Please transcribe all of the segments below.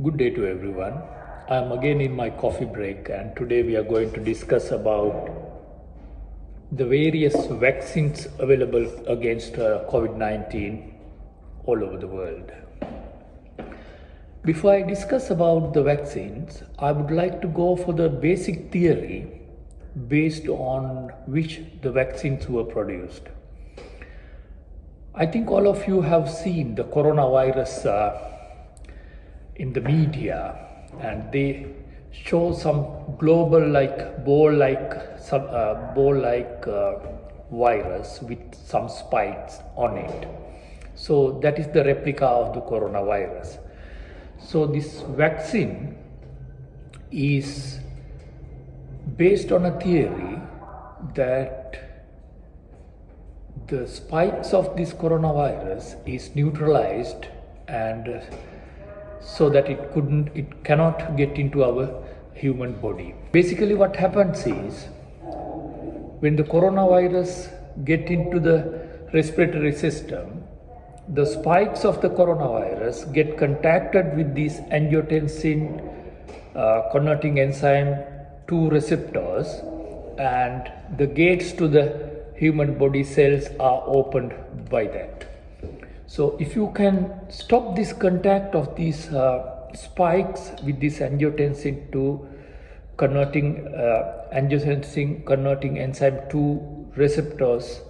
Good day to everyone. I'm again in my coffee break, and today we are going to discuss about the various vaccines available against COVID-19 all over the world. Before I discuss about the vaccines, I would like to go for the basic theory based on which the vaccines were produced. I think all of you have seen the coronavirus in the media, and they show some global ball-like virus with some spikes on it. So that is the replica of the coronavirus. So this vaccine is based on a theory that the spikes of this coronavirus is neutralized, and so that it cannot get into our human body. Basically what happens is, when the coronavirus get into the respiratory system, the spikes of the coronavirus get contacted with these angiotensin converting enzyme 2 receptors, and the gates to the human body cells are opened by that. So if you can stop this contact of these spikes with this angiotensin 2 angiotensin converting enzyme 2 receptors,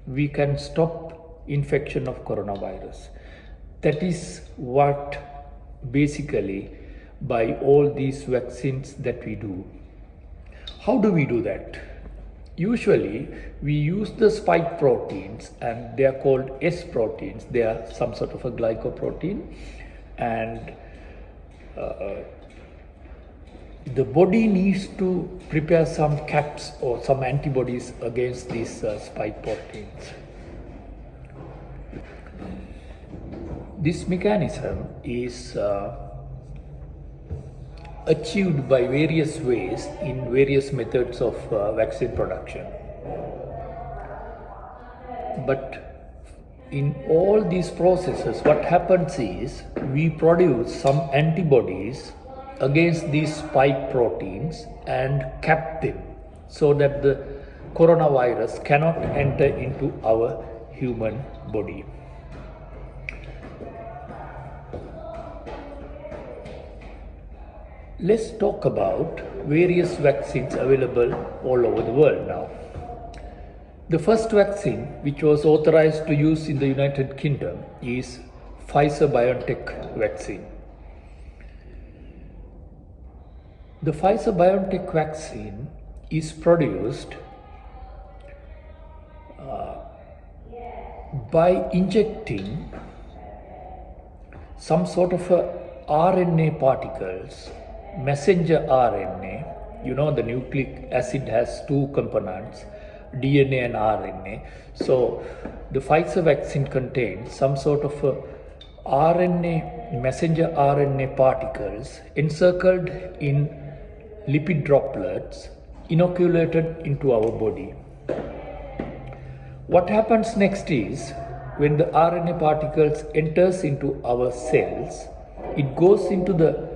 we can stop infection of coronavirus. That is what basically by all these vaccines that we do. How do we do that? Usually we use the spike proteins, and they are called S proteins. They are some sort of a glycoprotein, and the body needs to prepare some caps or some antibodies against these spike proteins. This mechanism is achieved by various ways in various methods of vaccine production. But in all these processes, what happens is we produce some antibodies against these spike proteins and cap them so that the coronavirus cannot enter into our human body. Let's talk about various vaccines available all over the world now. The first vaccine which was authorized to use in the United Kingdom is Pfizer-BioNTech vaccine. The Pfizer-BioNTech vaccine is produced by injecting some sort of RNA particles, messenger RNA. You know, the nucleic acid has 2 components, DNA and RNA. So the Pfizer vaccine contains some sort of messenger RNA particles encircled in lipid droplets inoculated into our body. What happens next is, when the RNA particles enters into our cells, it goes into the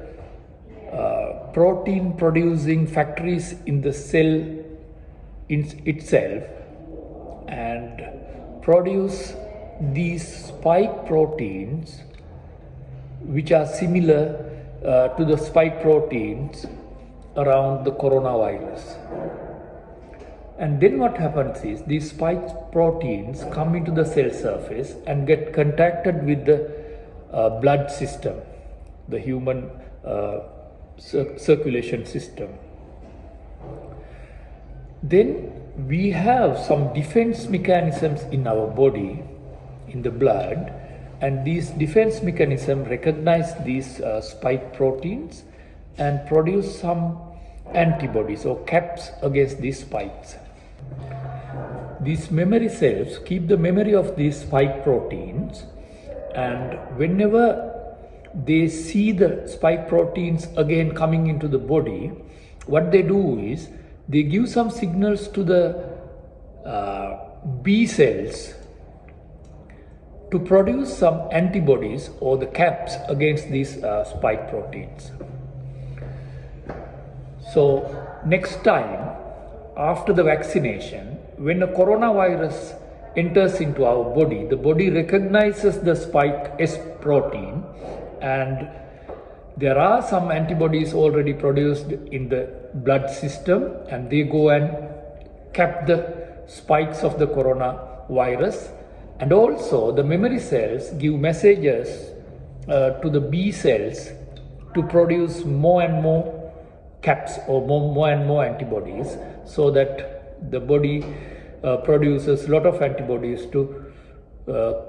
protein producing factories in the cell itself and produce these spike proteins which are similar to the spike proteins around the coronavirus. And then what happens is, these spike proteins come into the cell surface and get contacted with the blood system, the human circulation system. Then we have some defense mechanisms in our body, in the blood, and these defense mechanisms recognize these spike proteins and produce some antibodies or caps against these spikes. These memory cells keep the memory of these spike proteins, and whenever they see the spike proteins again coming into the body, what they do is they give some signals to the B cells to produce some antibodies or the caps against these spike proteins. So next time after the vaccination, when a coronavirus enters into our body, the body recognizes the spike S protein, and there are some antibodies already produced in the blood system, and they go and cap the spikes of the coronavirus. And also the memory cells give messages to the B cells to produce more and more caps or more and more antibodies, so that the body produces a lot of antibodies to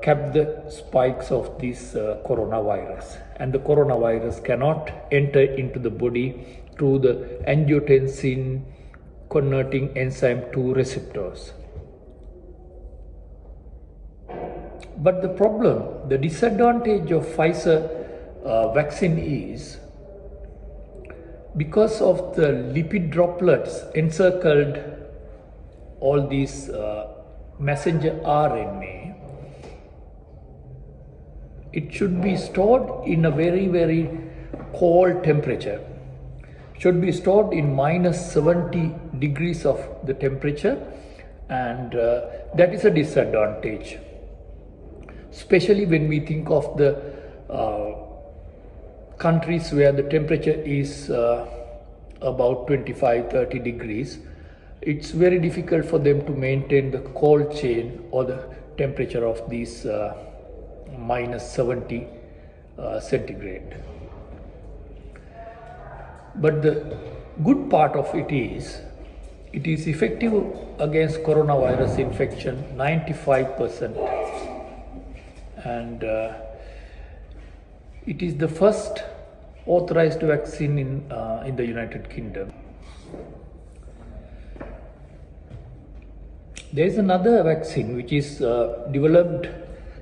cap the spikes of this coronavirus, and the coronavirus cannot enter into the body through the angiotensin converting enzyme 2 receptors. But the problem, the disadvantage of Pfizer vaccine is, because of the lipid droplets encircled all these messenger RNA, it should be stored in a very, very cold temperature. Should be stored in minus 70 degrees of the temperature, and that is a disadvantage, especially when we think of the countries where the temperature is about 25-30 degrees. It's very difficult for them to maintain the cold chain or the temperature of these minus 70 centigrade. But the good part of it is effective against coronavirus infection 95%, and it is the first authorized vaccine in the United Kingdom. There is another vaccine which is developed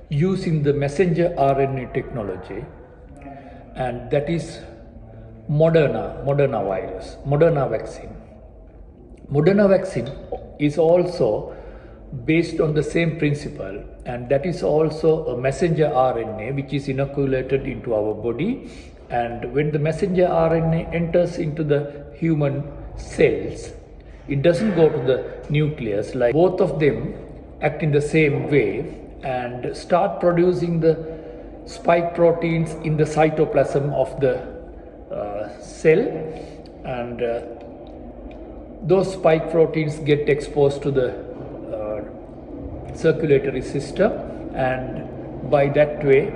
using the messenger RNA technology, and that is Moderna vaccine. Moderna vaccine is also based on the same principle, and that is also a messenger RNA which is inoculated into our body, and when the messenger RNA enters into the human cells, it doesn't go to the nucleus. Like, both of them act in the same way and start producing the spike proteins in the cytoplasm of the cell, and those spike proteins get exposed to the circulatory system, and by that way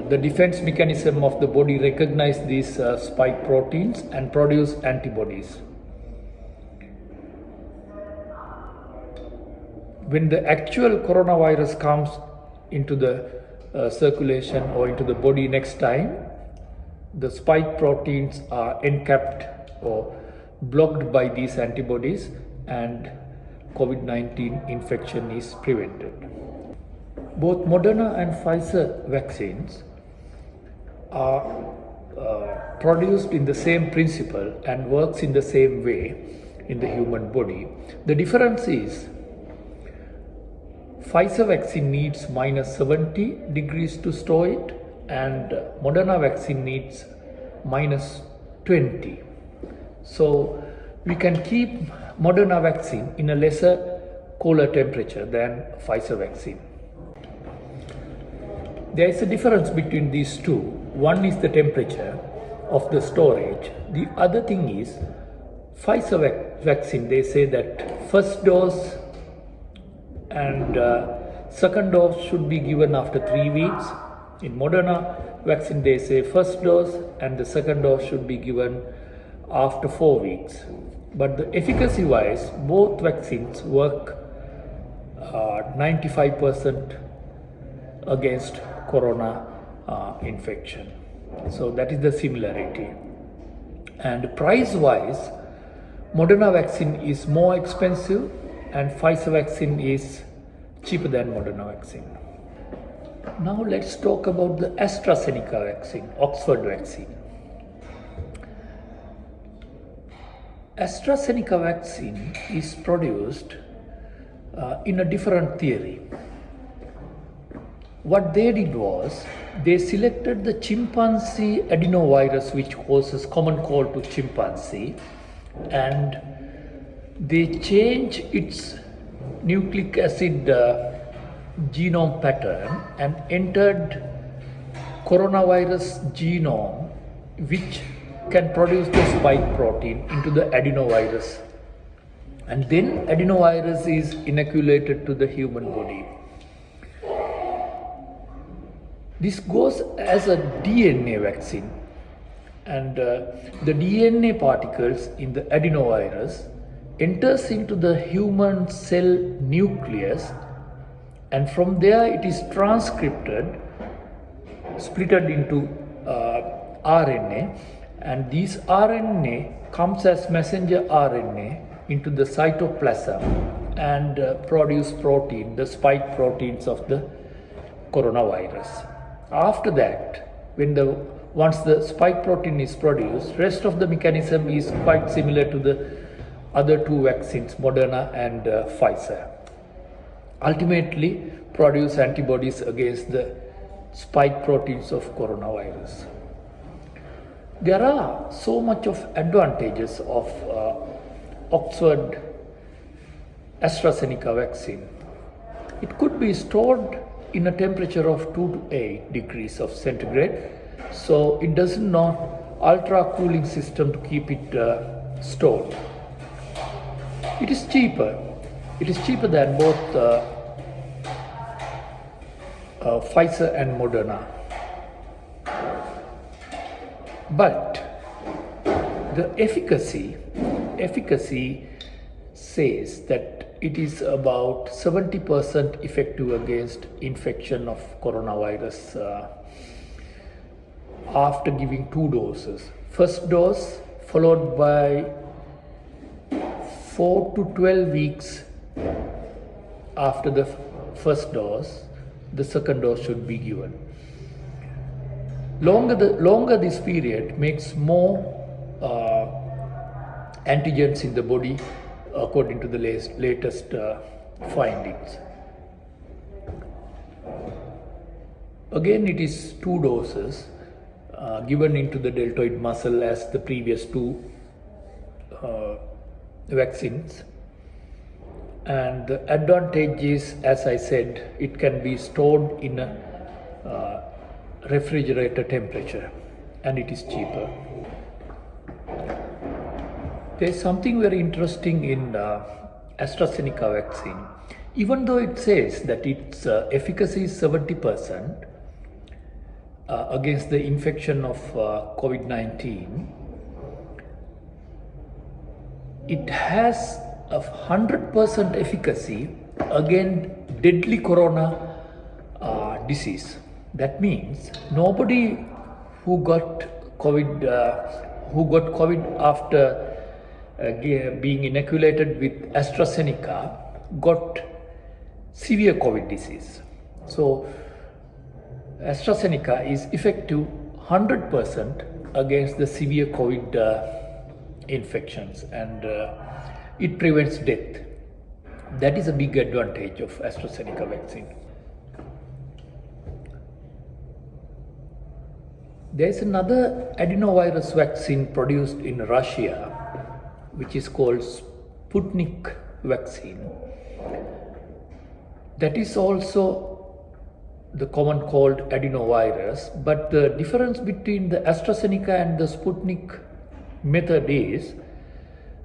the defense mechanism of the body recognize these spike proteins and produce antibodies. When the actual coronavirus comes into the circulation or into the body next time, the spike proteins are encapped or blocked by these antibodies, and COVID-19 infection is prevented. Both Moderna and Pfizer vaccines are produced in the same principle and works in the same way in the human body. The difference is Pfizer vaccine needs minus 70 degrees to store it, and Moderna vaccine needs minus 20. So we can keep Moderna vaccine in a lesser cooler temperature than Pfizer vaccine. There is a difference between these two. One is the temperature of the storage. The other thing is Pfizer vaccine, they say that first dose and second dose should be given after 3 weeks. In Moderna vaccine, they say first dose and the second dose should be given after 4 weeks. But the efficacy wise, both vaccines work 95% against corona infection. So that is the similarity. And price wise, Moderna vaccine is more expensive and Pfizer vaccine is cheaper than Moderna vaccine. Now let's talk about the AstraZeneca vaccine, Oxford vaccine. AstraZeneca vaccine is produced in a different theory. What they did was they selected the chimpanzee adenovirus, which causes common cold to chimpanzee, and they change its nucleic acid genome pattern and entered coronavirus genome, which can produce the spike protein into the adenovirus, and then adenovirus is inoculated to the human body. This goes as a DNA vaccine, and the DNA particles in the adenovirus enters into the human cell nucleus, and from there it is transcripted, splitted into RNA, and these RNA comes as messenger RNA into the cytoplasm and produce protein, the spike proteins of the coronavirus. After that, once the spike protein is produced, rest of the mechanism is quite similar to the other two vaccines, Moderna and Pfizer. Ultimately, produce antibodies against the spike proteins of coronavirus. There are so much of advantages of Oxford AstraZeneca vaccine. It could be stored in a temperature of 2 to 8 degrees of centigrade, so it does not ultra cooling system to keep it stored. It is cheaper. It is cheaper than both Pfizer and Moderna. But the efficacy says that it is about 70% effective against infection of coronavirus after giving 2 doses. First dose followed by 4 to 12 weeks after the first dose, the second dose should be given. Longer this period makes more antigens in the body according to the latest findings. Again, it is 2 doses given into the deltoid muscle as the previous 2 vaccines. And the advantage is, as I said, it can be stored in a refrigerator temperature, and it is cheaper. There is something very interesting in AstraZeneca vaccine. Even though it says that its efficacy is 70% against the infection of COVID-19, it has a 100% efficacy against deadly corona disease. That means nobody who got COVID after being inoculated with AstraZeneca got severe COVID disease. So AstraZeneca is effective 100% against the severe COVID infections, and it prevents death. That is a big advantage of AstraZeneca vaccine. There is another adenovirus vaccine produced in Russia, which is called Sputnik vaccine. That is also the common cold adenovirus, but the difference between the AstraZeneca and the Sputnik method is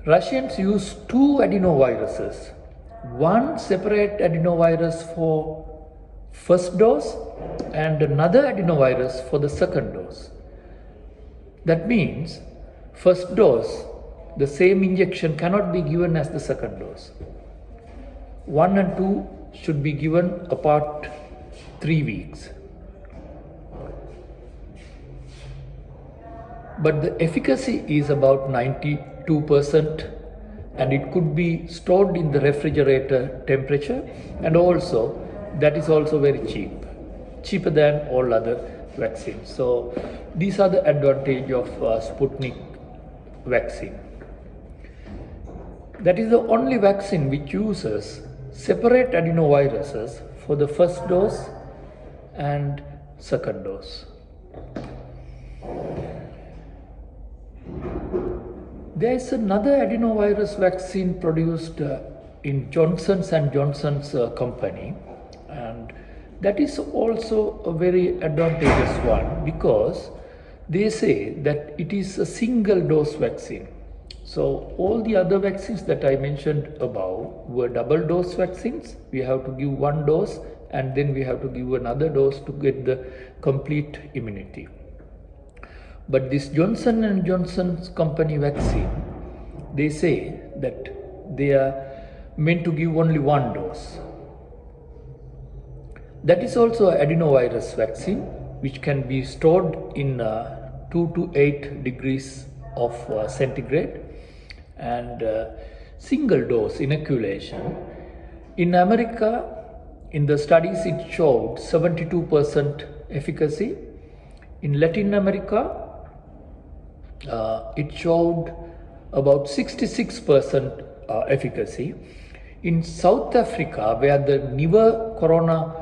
Russians use 2 adenoviruses, one separate adenovirus for first dose and another adenovirus for the second dose. That means first dose, the same injection cannot be given as the second dose. 1 and 2 should be given apart 3 weeks. But the efficacy is about 92%, and it could be stored in the refrigerator temperature, and also that is also very cheap, cheaper than all other vaccines. So these are the advantage of Sputnik vaccine. That is the only vaccine which uses separate adenoviruses for the first dose and second dose. There is another adenovirus vaccine produced in Johnson & Johnson's company, and that is also a very advantageous one because they say that it is a single dose vaccine. So all the other vaccines that I mentioned above were double dose vaccines. We have to give one dose and then we have to give another dose to get the complete immunity. But this Johnson & Johnson's company vaccine, they say that they are meant to give only one dose. That is also an adenovirus vaccine which can be stored in 2 to 8 degrees of centigrade and single dose inoculation. In America, in the studies it showed 72% efficacy. In Latin America, it showed about 66% efficacy. In South Africa, where the newer corona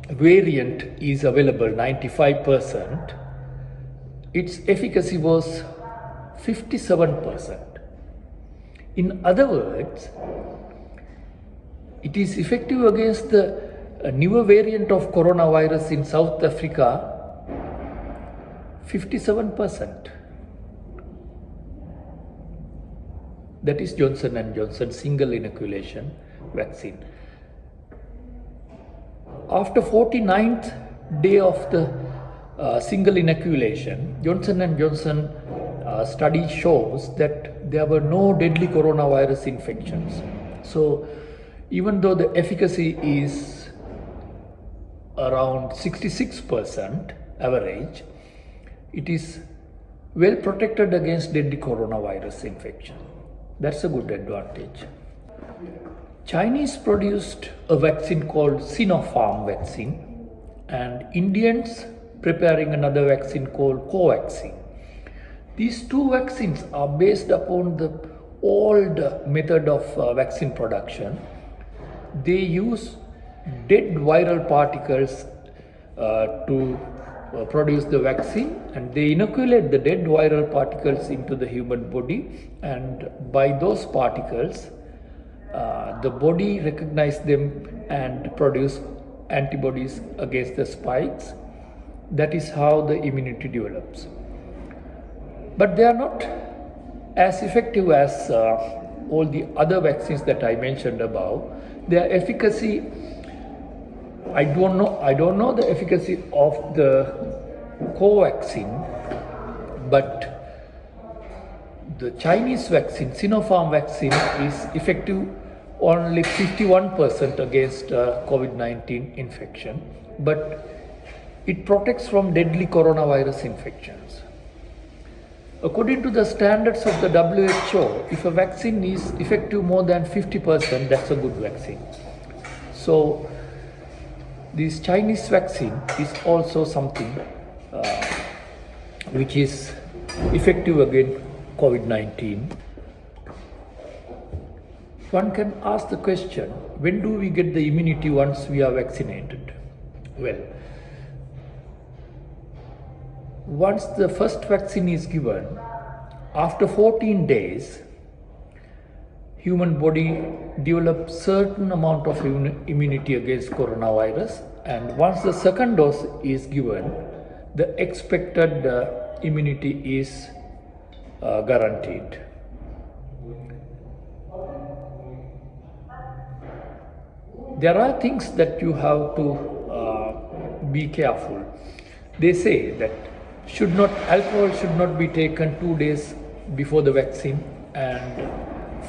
variant is available, 95%, its efficacy was 57%. In other words, it is effective against the newer variant of coronavirus in South Africa, 57%. That is Johnson & Johnson single inoculation vaccine. After 49th day of the single inoculation, Johnson & Johnson study shows that there were no deadly coronavirus infections. So even though the efficacy is around 66% average, it is well protected against deadly coronavirus infection. That's a good advantage. Chinese produced a vaccine called Sinopharm vaccine, and Indians preparing another vaccine called Covaxin. These two vaccines are based upon the old method of vaccine production. They use dead viral particles to produce the vaccine, and they inoculate the dead viral particles into the human body, and by those particles the body recognize them and produce antibodies against the spikes. That is how the immunity develops. But they are not as effective as all the other vaccines that I mentioned above. Their efficacy, I don't know the efficacy of the Covaxin, but the Chinese vaccine, Sinopharm vaccine, is effective only 51% against COVID-19 infection, but it protects from deadly coronavirus infections. According to the standards of the WHO, if a vaccine is effective more than 50%, that's a good vaccine. So this Chinese vaccine is also something which is effective against COVID-19. One can ask the question, when do we get the immunity once we are vaccinated? Well, once the first vaccine is given, after 14 days, human body develops certain amount of immunity against coronavirus, and once the second dose is given, the expected immunity is guaranteed. There are things that you have to be careful. They say that alcohol should not be taken 2 days before the vaccine and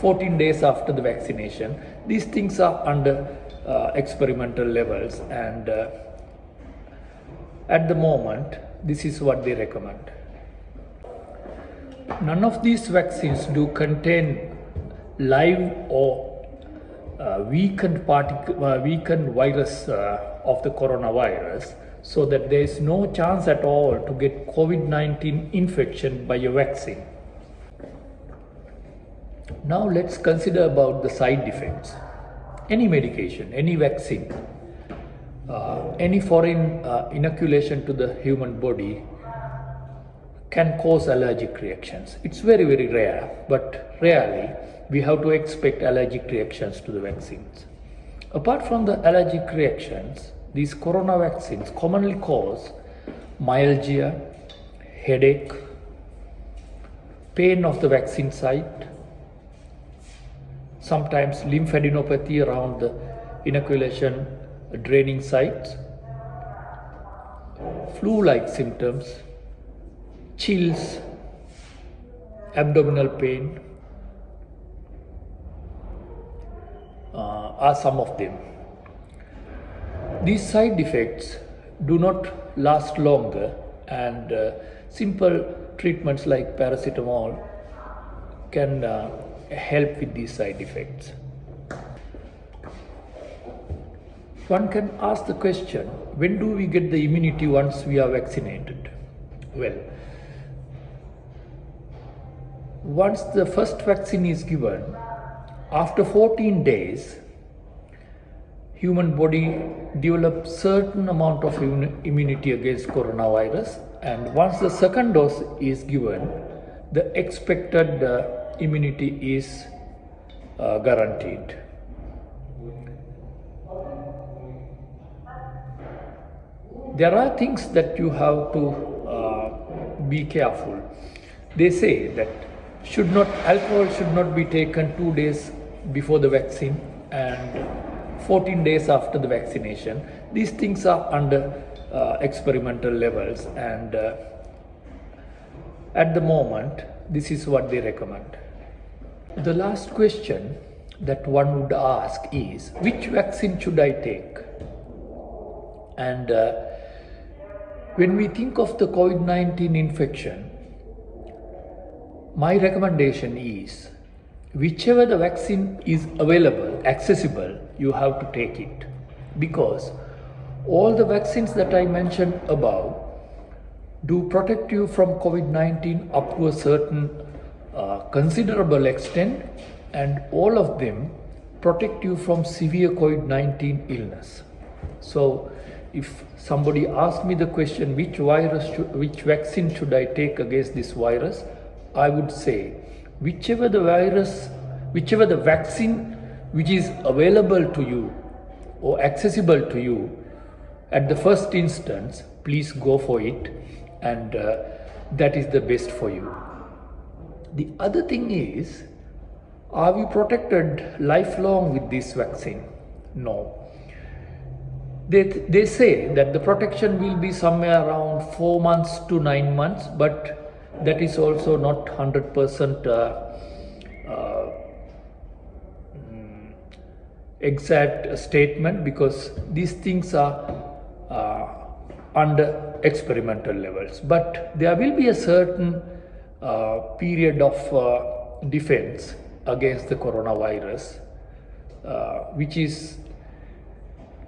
14 days after the vaccination. These things are under experimental levels, and at the moment this is what they recommend. None of these vaccines do contain live or weakened virus of the coronavirus, so that there is no chance at all to get COVID-19 infection by a vaccine. Now let's consider about the side effects. Any medication, any vaccine any foreign inoculation to the human body can cause allergic reactions. It's very, very rare, but rarely we have to expect allergic reactions to the vaccines. Apart from the allergic reactions, these corona vaccines commonly cause myalgia, headache, pain of the vaccine site, sometimes lymphadenopathy around the inoculation draining sites, flu-like symptoms, chills, abdominal pain are some of them. These side effects do not last longer, and simple treatments like paracetamol can help with these side effects. One can ask the question, when do we get the immunity once we are vaccinated? Well, once the first vaccine is given, after 14 days, human body develops certain amount of immunity against coronavirus, and once the second dose is given, the expected immunity is guaranteed. There are things that you have to be careful. They say that alcohol should not be taken 2 days before the vaccine and 14 days after the vaccination. These things are under experimental levels, and at the moment this is what they recommend. The last question that one would ask is, which vaccine should I take? And when we think of the COVID-19 infection, my recommendation is, whichever the vaccine is available, accessible, you have to take it, because all the vaccines that I mentioned above do protect you from COVID-19 up to a certain considerable extent, and all of them protect you from severe COVID-19 illness. So if somebody asks me the question, which vaccine should I take against this virus, I would say, whichever the vaccine which is available to you or accessible to you at the first instance, please go for it, and that is the best for you. The other thing is, are we protected lifelong with this vaccine? No. They say that the protection will be somewhere around 4 months to 9 months, but that is also not 100% exact statement, because these things are under experimental levels. But there will be a certain period of defense against the coronavirus, which is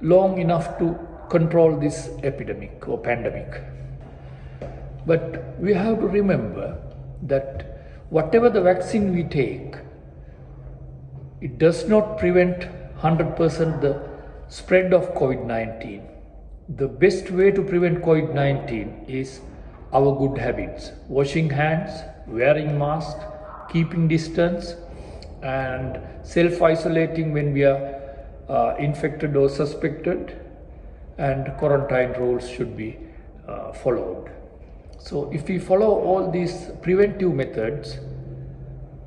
long enough to control this epidemic or pandemic. But we have to remember that whatever the vaccine we take, it does not prevent 100% the spread of COVID-19. The best way to prevent COVID-19 is our good habits: washing hands, wearing masks, keeping distance, and self-isolating when we are infected or suspected, and quarantine rules should be followed. So if we follow all these preventive methods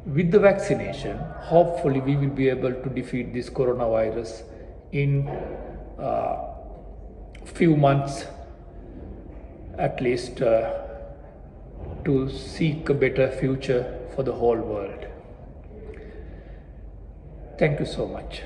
with the vaccination, hopefully we will be able to defeat this coronavirus in few months at least, to seek a better future for the whole world. Thank you so much.